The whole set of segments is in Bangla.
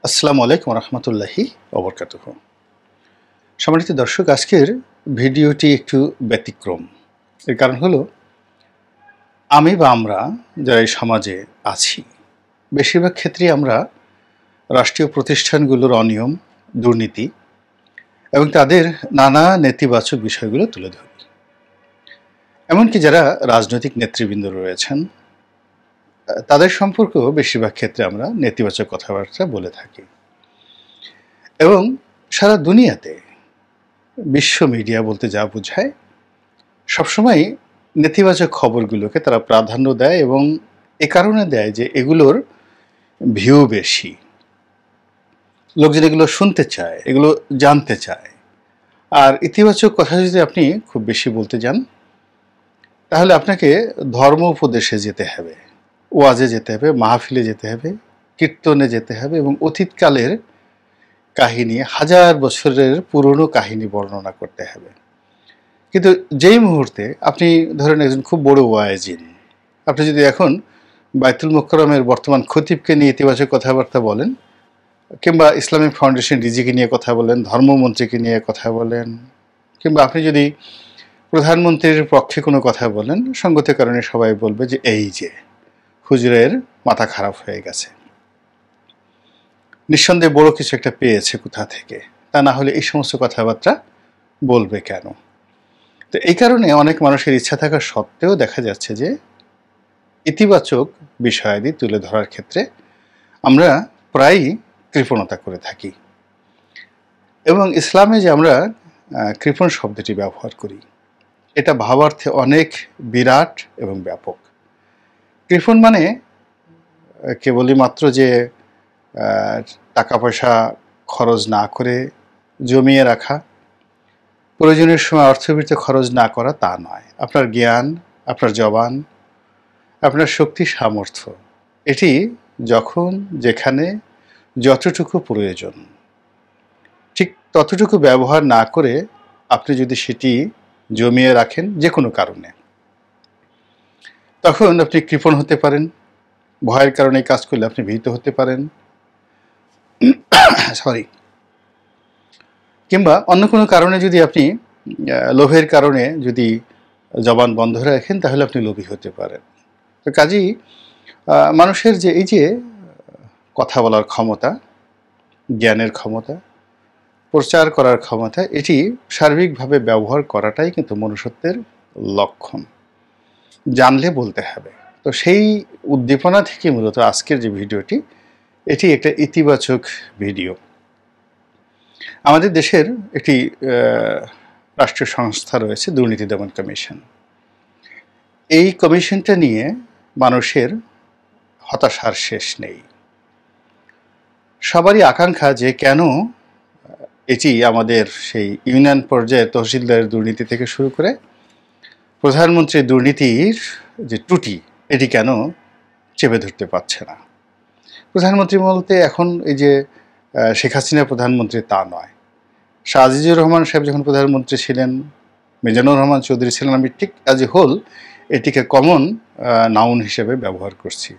আসসালামু আলাইকুম রহমতুল্লাহি ওবরকাতুহু। সম্মানিত দর্শক, আজকের ভিডিওটি একটু ব্যতিক্রম। এর কারণ হলো আমি বা আমরা যারা এই সমাজে আছি, বেশিরভাগ ক্ষেত্রেই আমরা রাষ্ট্রীয় প্রতিষ্ঠানগুলোর অনিয়ম, দুর্নীতি এবং তাদের নানা নেতিবাচক বিষয়গুলো তুলে ধরি। এমনকি যারা রাজনৈতিক নেতৃবৃন্দ রয়েছেন তাদের সম্পর্কেও বেশিরভাগ ক্ষেত্রে আমরা নেতিবাচক কথাবার্তা বলে থাকি। এবং সারা দুনিয়াতে বিশ্ব মিডিয়া বলতে যা বোঝায়, সবসময় নেতিবাচক খবরগুলোকে তারা প্রাধান্য দেয় এবং এ কারণে দেয় যে এগুলোর ভিউ বেশি, লোকজন এগুলো শুনতে চায়, এগুলো জানতে চায়। আর ইতিবাচক কথা যদি আপনি খুব বেশি বলতে যান, তাহলে আপনাকে ধর্ম উপদেশে যেতে হবে, ওয়াজে যেতে হবে, মাহফিলে যেতে হবে, কীর্তনে যেতে হবে এবং অতীতকালের কাহিনী, হাজার বছরের পুরনো কাহিনী বর্ণনা করতে হবে। কিন্তু যেই মুহূর্তে আপনি ধরেন একজন খুব বড় ওয়াইজিন, আপনি যদি এখন বাইতুল মুকাররমের বর্তমান খতিবকে নিয়ে ইতিবাচক কথাবার্তা বলেন, কিংবা ইসলামিক ফাউন্ডেশন ডিজিকে নিয়ে কথা বলেন, ধর্মমন্ত্রীকে নিয়ে কথা বলেন, কিংবা আপনি যদি প্রধানমন্ত্রীর পক্ষে কোনো কথা বলেন, সঙ্গত কারণে সবাই বলবে যে এই যে হুজুরের মাথা খারাপ হয়ে গেছে, নিঃসন্দেহে বড় কিছু একটা পেয়েছে কোথা থেকে, তা না হলে এই সমস্ত কথাবার্তা বলবে কেন? তো এই কারণে অনেক মানুষের ইচ্ছা থাকা সত্ত্বেও দেখা যাচ্ছে যে ইতিবাচক বিষয়াদি তুলে ধরার ক্ষেত্রে আমরা প্রায়ই কৃপণতা করে থাকি। এবং ইসলামে যে আমরা কৃপণ শব্দটি ব্যবহার করি, এটা ভাবার্থে অনেক বিরাট এবং ব্যাপক। কৃপণ মানে কেবলই মাত্র যে টাকা পয়সা খরচ না করে জমিয়ে রাখা, প্রয়োজনের সময় অর্থবৃত্তি খরচ না করা, তা নয়। আপনার জ্ঞান, আপনার জবান, আপনার শক্তি, সামর্থ্য, এটি যখন যেখানে যতটুকু প্রয়োজন ঠিক ততটুকু ব্যবহার না করে আপনি যদি সেটি জমিয়ে রাখেন যে কোনো কারণে, তখন আপনি কৃপণ হতে পারেন। ভয়ের কারণে কাজ করলে আপনি ভীত হতে পারেন, কিংবা অন্য কোনো কারণে যদি আপনি লোভের কারণে যদি জবান বন্ধ রাখেন, তাহলে আপনি লোভী হতে পারেন। তো কাজেই মানুষের যে এই যে কথা বলার ক্ষমতা, জ্ঞানের ক্ষমতা, প্রচার করার ক্ষমতা, এটি সার্বিকভাবে ব্যবহার করাটাই কিন্তু মনুষ্যত্বের লক্ষণ। জানলে বলতে হবে। তো সেই উদ্দীপনা থেকে মূলত আজকের যে ভিডিওটি, এটি একটা ইতিবাচক ভিডিও। আমাদের দেশের একটি রাষ্ট্রীয় সংস্থা রয়েছে, দুর্নীতি দমন কমিশন। এই কমিশনটা নিয়ে মানুষের হতাশার শেষ নেই। সবারই আকাঙ্ক্ষা যে কেন এটি আমাদের সেই ইউনিয়ন পর্যায়ে তহসিলদারের দুর্নীতি থেকে শুরু করে প্রধানমন্ত্রীর দুর্নীতির যে ত্রুটি, এটি কেন চেপে ধরতে পারছে না। প্রধানমন্ত্রী বলতে এখন এই যে শেখ হাসিনা প্রধানমন্ত্রী তা নয়, শাহ আজিজুর রহমান সাহেব যখন প্রধানমন্ত্রী ছিলেন, মিজানুর রহমান চৌধুরী ছিলেন, আমি ঠিক অ্যাজ এ হোল এটিকে কমন নাউন হিসেবে ব্যবহার করছি।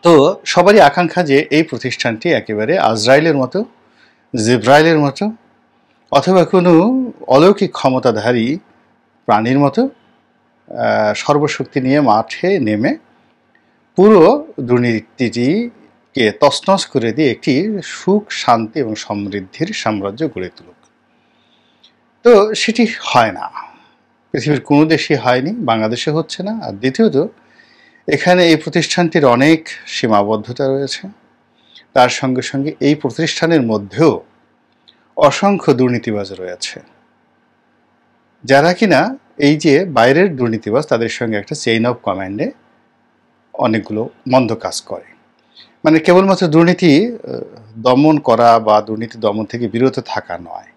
তো সবারই আকাঙ্ক্ষা যে এই প্রতিষ্ঠানটি একেবারে আজরাইলের মতো, জিব্রাইলের মতো, অথবা কোনো অলৌকিক ক্ষমতাধারী প্রাণীর মতো সর্বশক্তি নিয়ে মাঠে নেমে পুরো দুর্নীতিটিকে তছনছ করে দিয়ে একটি সুখ, শান্তি এবং সমৃদ্ধির সাম্রাজ্য গড়ে তুলুক। তো সেটি হয় না, পৃথিবীর কোনো দেশে হয়নি, বাংলাদেশে হচ্ছে না। আর দ্বিতীয়ত, এখানে এই প্রতিষ্ঠানটির অনেক সীমাবদ্ধতা রয়েছে। তার সঙ্গে সঙ্গে এই প্রতিষ্ঠানের মধ্যেও অসংখ্য দুর্নীতিবাজ রয়েছে, যারা কিনা এই যে বাইরের দুর্নীতিবাজ, তাদের সঙ্গে একটা চেইন অফ কমান্ডে অনেকগুলো মন্দ কাজ করে। মানে কেবলমাত্র দুর্নীতি দমন করা বা দুর্নীতি দমন থেকে বিরত থাকা নয়,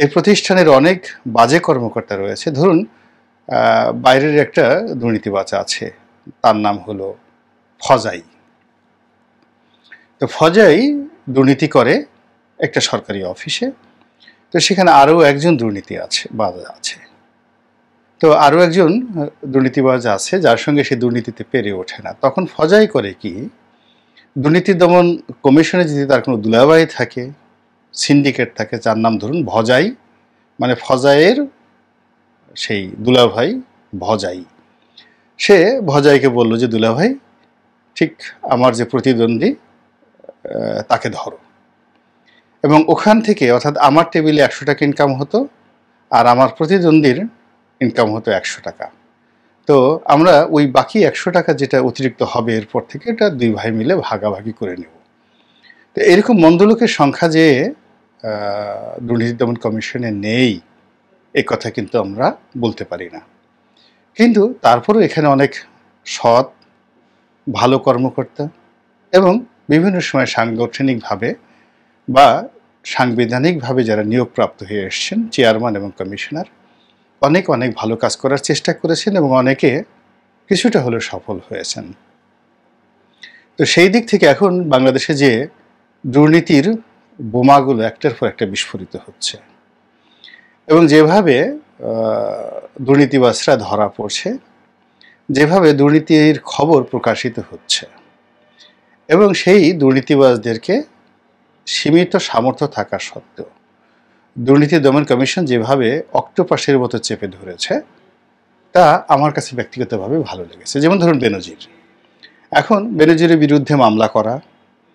এই প্রতিষ্ঠানের অনেক বাজে কর্মকর্তা রয়েছে। ধরুন বাইরের একটা দুর্নীতিবাজ আছে, তার নাম হলো ফজাই। তো ফজাই দুর্নীতি করে একটা সরকারি অফিসে। তো সেখানে আরও একজন দুর্নীতিবাজ আছে। তো আরও একজন দুর্নীতিবাজ আছে যার সঙ্গে সে দুর্নীতিতে পেরে ওঠে না। তখন ফজাই করে কি, দুর্নীতি দমন কমিশনে যদি তার কোনো দুলাভাই থাকে, সিন্ডিকেট থাকে, যার নাম ধরুন ভজাই, মানে ফজাইয়ের সেই দুলাভাই ভজাই, সে ভজাইকে বলল যে দুলাভাই ঠিক আমার যে প্রতিদ্বন্দ্বী তাকে ধরো, এবং ওখান থেকে অর্থাৎ আমার টেবিলে 100 টাকা ইনকাম হতো আর আমার প্রতিদ্বন্দ্বীর ইনকাম হতো 100 টাকা। তো আমরা ওই বাকি 100 টাকা যেটা অতিরিক্ত হবে এরপর থেকে এটা দুই ভাই মিলে ভাগাভাগি করে নেব। তো এরকম মন্দ লোকের সংখ্যা যে দুর্নীতি দমন কমিশনে নেই এ কথা কিন্তু আমরা বলতে পারি না। কিন্তু তারপরেও এখানে অনেক সৎ ভালো কর্মকর্তা এবং বিভিন্ন সময় সাংগঠনিকভাবে বা সাংবিধানিকভাবে যারা নিয়োগপ্রাপ্ত হয়ে এসছেন, চেয়ারম্যান এবং কমিশনার, অনেক অনেক ভালো কাজ করার চেষ্টা করেছেন এবং অনেকে কিছুটা হলেও সফল হয়েছেন। তো সেই দিক থেকে এখন বাংলাদেশে যে দুর্নীতির বোমাগুলো একটার পর একটা বিস্ফোরিত হচ্ছে এবং যেভাবে দুর্নীতিবাজরা ধরা পড়ছে, যেভাবে দুর্নীতির খবর প্রকাশিত হচ্ছে এবং সেই দুর্নীতিবাজদেরকে সীমিত সামর্থ্য থাকা সত্ত্বেও দুর্নীতি দমন কমিশন যেভাবে অক্টোপাসের মতো চেপে ধরেছে তা আমার কাছে ব্যক্তিগতভাবে ভালো লেগেছে। যেমন ধরুন বেনজির, এখন বেনজিরের বিরুদ্ধে মামলা করা,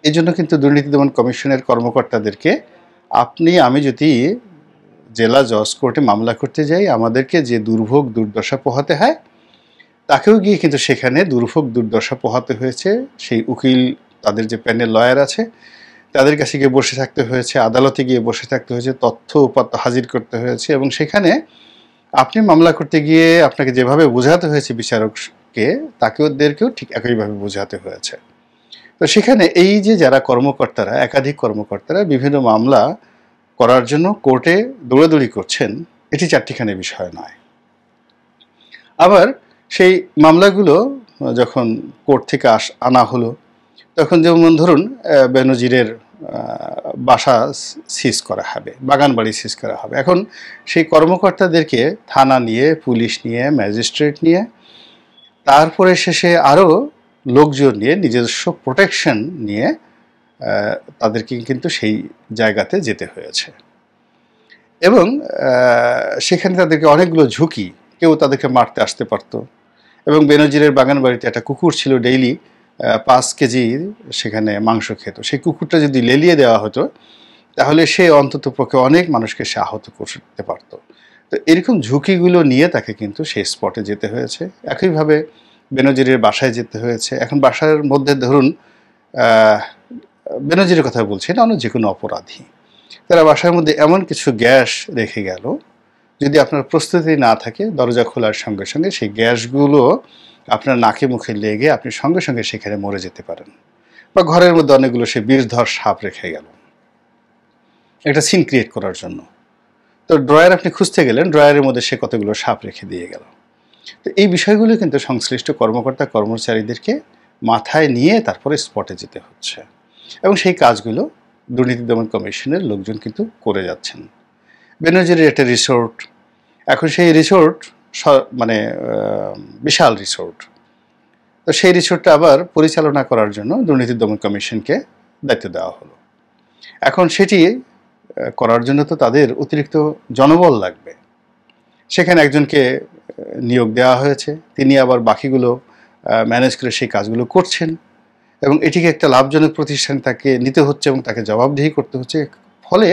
এই জন্য কিন্তু দুর্নীতি দমন কমিশনের কর্মকর্তাদেরকে আমি যদি জেলা জজ কোর্টে মামলা করতে যাই, আমাদেরকে যে দুর্ভোগ দুর্দশা পোহাতে হয় তাকেও গিয়ে কিন্তু সেখানে দুর্ভোগ দুর্দশা পোহাতে হয়েছে। সেই উকিল, তাদের যে প্যানেল লয়ার আছে তাদের কাছে গিয়ে বসে থাকতে হয়েছে, আদালতে গিয়ে বসে থাকতে হয়েছে, তথ্য উপাত্ত হাজির করতে হয়েছে এবং সেখানে আপনি মামলা করতে গিয়ে আপনাকে যেভাবে বোঝাতে হয়েছে বিচারককে, ওদেরকেও ঠিক একইভাবে বোঝাতে হয়েছে। তো সেখানে এই যে যারা কর্মকর্তারা, একাধিক কর্মকর্তারা বিভিন্ন মামলা করার জন্য কোর্টে দৌড়াদৌড়ি করছেন, এটি চারটিখানি বিষয় নয়। আবার সেই মামলাগুলো যখন কোর্ট থেকে আনা হলো তখন যেমন ধরুন বেনজিরের বাসা সিজ করা হবে, বাগান বাড়ি সিজ করা হবে। এখন সেই কর্মকর্তাদেরকে থানা নিয়ে, পুলিশ নিয়ে, ম্যাজিস্ট্রেট নিয়ে, তারপরে শেষে আরও লোকজন নিয়ে, নিজস্ব প্রোটেকশন নিয়ে তাদেরকে কিন্তু সেই জায়গাতে যেতে হয়েছে এবং সেখানে তাদেরকে অনেকগুলো ঝুঁকি, কেউ তাদেরকে মারতে আসতে পারত এবং বেনজিরের বাগান বাড়িতে একটা কুকুর ছিল, ডেইলি 5 কেজি সেখানে মাংস খেত। সেই কুকুরটা যদি লেলিয়ে দেওয়া হতো তাহলে সে অন্তত পক্ষে অনেক মানুষকে সে আহত করতে পারত। তো এরকম ঝুঁকিগুলো নিয়ে তাকে কিন্তু সেই স্পটে যেতে হয়েছে। একইভাবে বেনজিরের বাসায় যেতে হয়েছে। এখন বাসার মধ্যে ধরুন বেনজিরের কথা বলছি না, অন্য যে কোনো অপরাধী, তারা বাসার মধ্যে এমন কিছু গ্যাস রেখে গেল, যদি আপনার প্রস্তুতি না থাকে দরজা খোলার সঙ্গে সঙ্গে সেই গ্যাসগুলো আপনার নাকে মুখে লেগে আপনি সঙ্গে সঙ্গে সেখানে মরে যেতে পারেন। বা ঘরের মধ্যে অনেকগুলো সে বিষধর সাপ রেখে গেল একটা সিন ক্রিয়েট করার জন্য। তো ড্রয়ার আপনি খুঁজতে গেলেন, ড্রয়ারের মধ্যে সে কতগুলো সাপ রেখে দিয়ে গেল। তো এই বিষয়গুলো কিন্তু সংশ্লিষ্ট কর্মকর্তা কর্মচারীদেরকে মাথায় নিয়ে তারপরে স্পটে যেতে হচ্ছে এবং সেই কাজগুলো দুর্নীতি দমন কমিশনের লোকজন কিন্তু করে যাচ্ছেন। বেনজিরের একটা রিসোর্ট, এখন সেই রিসোর্ট মানে বিশাল রিসোর্ট, তো সেই রিসোর্টটা আবার পরিচালনা করার জন্য দুর্নীতি দমন কমিশনকে দায়িত্ব দেওয়া হলো। এখন সেটি করার জন্য তো তাদের অতিরিক্ত জনবল লাগবে, সেখানে একজনকে নিয়োগ দেওয়া হয়েছে, তিনি আবার বাকিগুলো ম্যানেজ করে সেই কাজগুলো করছেন এবং এটিকে একটা লাভজনক প্রতিষ্ঠান তাকে নিতে হচ্ছে এবং তাকে জবাবদিহি করতে হচ্ছে। ফলে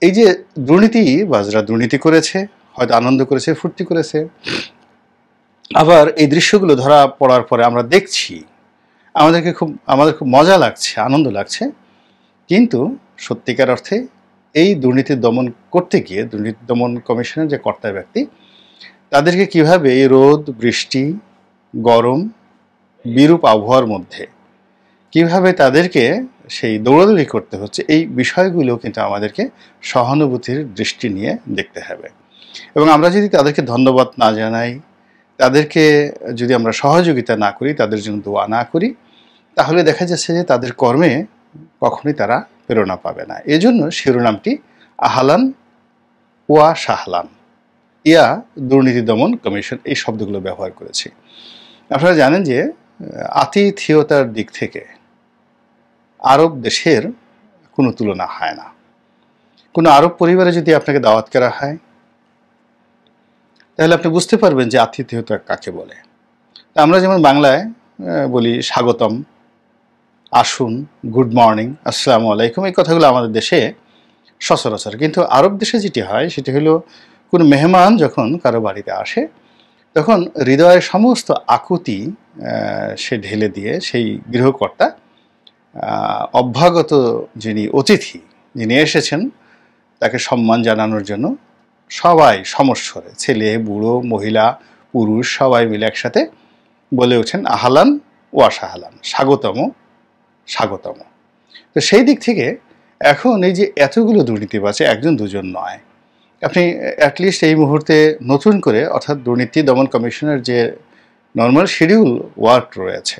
এই যে দুর্নীতিবাজরা দুর্নীতি করেছে, হয়তো আনন্দ করেছে, ফুর্তি করেছে, আবার এই দৃশ্যগুলো ধরা পড়ার পরে আমরা দেখছি, আমাদের খুব মজা লাগছে, আনন্দ লাগছে, কিন্তু সত্যিকার অর্থে এই দুর্নীতি দমন করতে গিয়ে দুর্নীতি দমন কমিশনের যে কর্তা ব্যক্তি, তাদেরকে কিভাবে এই রোদ বৃষ্টি গরম বিরূপ আবহাওয়ার মধ্যে কিভাবে তাদেরকে সেই দৌড়াদৌড়ি করতে হচ্ছে, এই বিষয়গুলো কিন্তু আমাদেরকে সহানুভূতির দৃষ্টি নিয়ে দেখতে হবে। এবং আমরা যদি তাদেরকে ধন্যবাদ না জানাই, তাদেরকে যদি আমরা সহযোগিতা না করি, তাদের জন্য দোয়া না করি, তাহলে দেখা যাচ্ছে যে তাদের কর্মে কখনোই তারা প্রেরণা পাবে না। এজন্য শিরোনামটি আহলান ওয়া সাহলান, ইয়া দুর্নীতি দমন কমিশন, এই শব্দগুলো ব্যবহার করেছি। আপনারা জানেন যে আতিথেয়তার দিক থেকে আরব দেশের কোনো তুলনা হয় না। কোনো আরব পরিবারে যদি আপনাকে দাওয়াত করা হয়, তাহলে আপনি বুঝতে পারবেন যে আতিথেয়তা কাকে বলে। আমরা যেমন বাংলায় বলি স্বাগতম, আসুন, গুড মর্নিং, আসসালামু আলাইকুম, এই কথাগুলো আমাদের দেশে সচরাচর। কিন্তু আরব দেশে যেটি হয় সেটি হলো, কোনো মেহমান যখন কারো বাড়িতে আসে, তখন হৃদয়ের সমস্ত আকুতি সে ঢেলে দিয়ে সেই গৃহকর্তা অভ্যাগত যিনি অতিথি, যিনি এসেছেন, তাকে সম্মান জানানোর জন্য সবাই সমস্বরে, ছেলে, বুড়ো, মহিলা, পুরুষ সবাই মিলে একসাথে বলে ওঠেন আহলান ওয়া সাহলান, স্বাগতম, স্বাগতম। তো সেই দিক থেকে এখন এই যে এতগুলো দুর্নীতিবাজ, একজন দুজন নয়, আপনি অ্যাটলিস্ট এই মুহূর্তে নতুন করে, অর্থাৎ দুর্নীতি দমন কমিশনের যে নর্মাল শিডিউল ওয়ার্ক রয়েছে,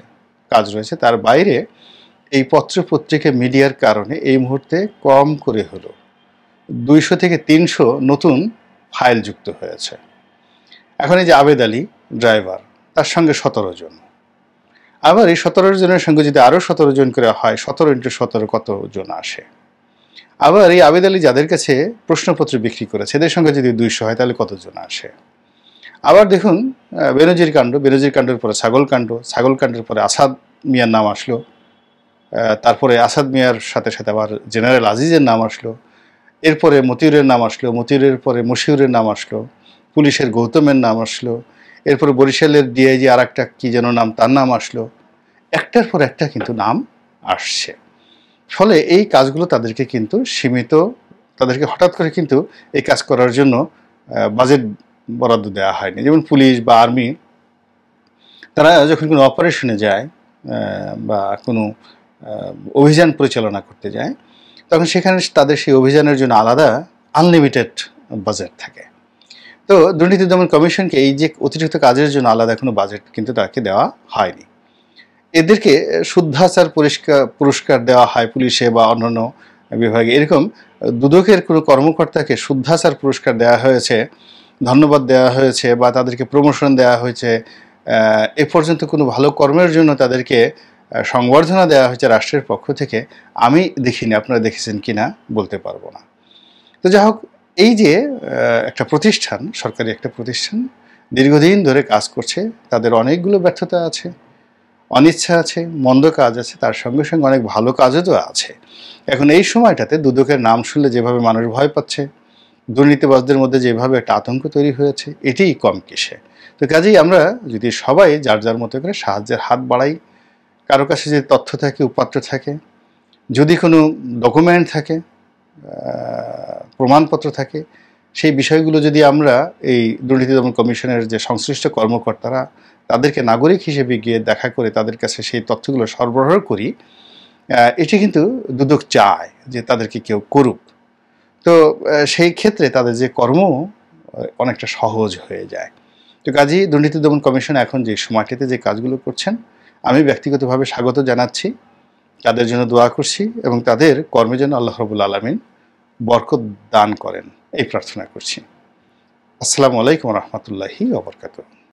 কাজ রয়েছে, তার বাইরে এই পত্রপত্রিকা মিডিয়ার কারণে এই মুহূর্তে কম করে হলো 200 থেকে 300 নতুন ফাইল যুক্ত হয়েছে। এখন এই যে আবেদ আলী ড্রাইভার, তার সঙ্গে 17 জন, আবার এই 17 জনের সঙ্গে যদি আরও 17 জন করে হয়, 17 × 17 কত জন আসে? আবার এই আবেদ আলী যাদের কাছে প্রশ্নপত্র বিক্রি করেছে, এদের সঙ্গে যদি 200 হয়, তাহলে কতজন আসে? আবার দেখুন বেনজির কাণ্ড, বেনজির কাণ্ডের পরে ছাগল কাণ্ড, ছাগল কাণ্ডের পরে আসাদ মিয়ার নাম আসলো, তারপরে আসাদ মিয়ার সাথে সাথে আবার জেনারেল আজিজের নাম আসলো, এরপরে মতিউরের নাম আসলো, মতিউরের পরে মশিউরের নাম আসলো, পুলিশের গৌতমের নাম আসলো, এরপরে বরিশালের ডিআইজি আর একটা কী যেন নাম, তার নাম আসলো। একটার পর একটা কিন্তু নাম আসছে। ফলে এই কাজগুলো তাদেরকে কিন্তু সীমিত, তাদেরকে হঠাৎ করে কিন্তু এই কাজ করার জন্য বাজেট বরাদ্দ দেওয়া হয়নি। যেমন পুলিশ বা আর্মি, তারা যখন কোনো অপারেশনে যায় বা কোনো অভিযান পরিচালনা করতে যায়, তখন সেখানে তাদের সেই অভিযানের জন্য আলাদা আনলিমিটেড বাজেট থাকে। তো দুর্নীতি দমন কমিশনকে এই যে অতিরিক্ত কাজের জন্য আলাদা কোনো বাজেট কিন্তু তাকে দেওয়া হয়নি। এদেরকে শুদ্ধাচার পুরস্কার দেওয়া হয় পুলিশে বা অন্যান্য বিভাগে। এরকম দুদকের কোনো কর্মকর্তাকে শুদ্ধাচার পুরস্কার দেওয়া হয়েছে, ধন্যবাদ দেওয়া হয়েছে, বা তাদেরকে প্রমোশন দেওয়া হয়েছে, এ পর্যন্ত কোনো ভালো কর্মের জন্য তাদেরকে সংবর্ধনা দেওয়া হয়েছে রাষ্ট্রের পক্ষ থেকে, আমি দেখিনি। আপনারা দেখেছেন কি না বলতে পারবো না। তো যাই হোক, এই যে একটা প্রতিষ্ঠান, সরকারি একটা প্রতিষ্ঠান দীর্ঘদিন ধরে কাজ করছে, তাদের অনেকগুলো ব্যর্থতা আছে, অনিচ্ছা আছে, মন্দ কাজ আছে, তার সঙ্গে সঙ্গে অনেক ভালো কাজও তো আছে। এখন এই সময়টাতে দুদকের নাম শুনলে যেভাবে মানুষ ভয় পাচ্ছে, দুর্নীতিবাজদের মধ্যে যেভাবে একটা আতঙ্ক তৈরি হয়েছে, এটাই কম কিসে। তো কাজেই আমরা যদি সবাই যার যার মতো করে সাহায্যের হাত বাড়াই, কারো কাছে যদি তথ্য থাকে, উপাত্ত থাকে, যদি কোনো ডকুমেন্ট থাকে, প্রমাণপত্র থাকে, সেই বিষয়গুলো যদি আমরা এই দুর্নীতি দমন কমিশনের যে সংশ্লিষ্ট কর্মকর্তারা, তাদেরকে নাগরিক হিসেবে গিয়ে দেখা করে তাদের কাছে সেই তথ্যগুলো সরবরাহ করি, এটি কিন্তু দুদক চায় যে তাদেরকে কেউ করুক। তো সেই ক্ষেত্রে তাদের যে কর্ম অনেকটা সহজ হয়ে যায়। তো কাজেই দুর্নীতি দমন কমিশন এখন যে সময়টিতে যে কাজগুলো করছেন, আমি ব্যক্তিগতভাবে স্বাগত জানাচ্ছি, তাদের জন্য দোয়া করছি, এবং তাদের কর্মে যেন আল্লাহ রাব্বুল আলামিন বরকত দান করেন এই প্রার্থনা করছি। আসসালামু আলাইকুম ওয়া রাহমাতুল্লাহি ওয়া বারাকাতুহু।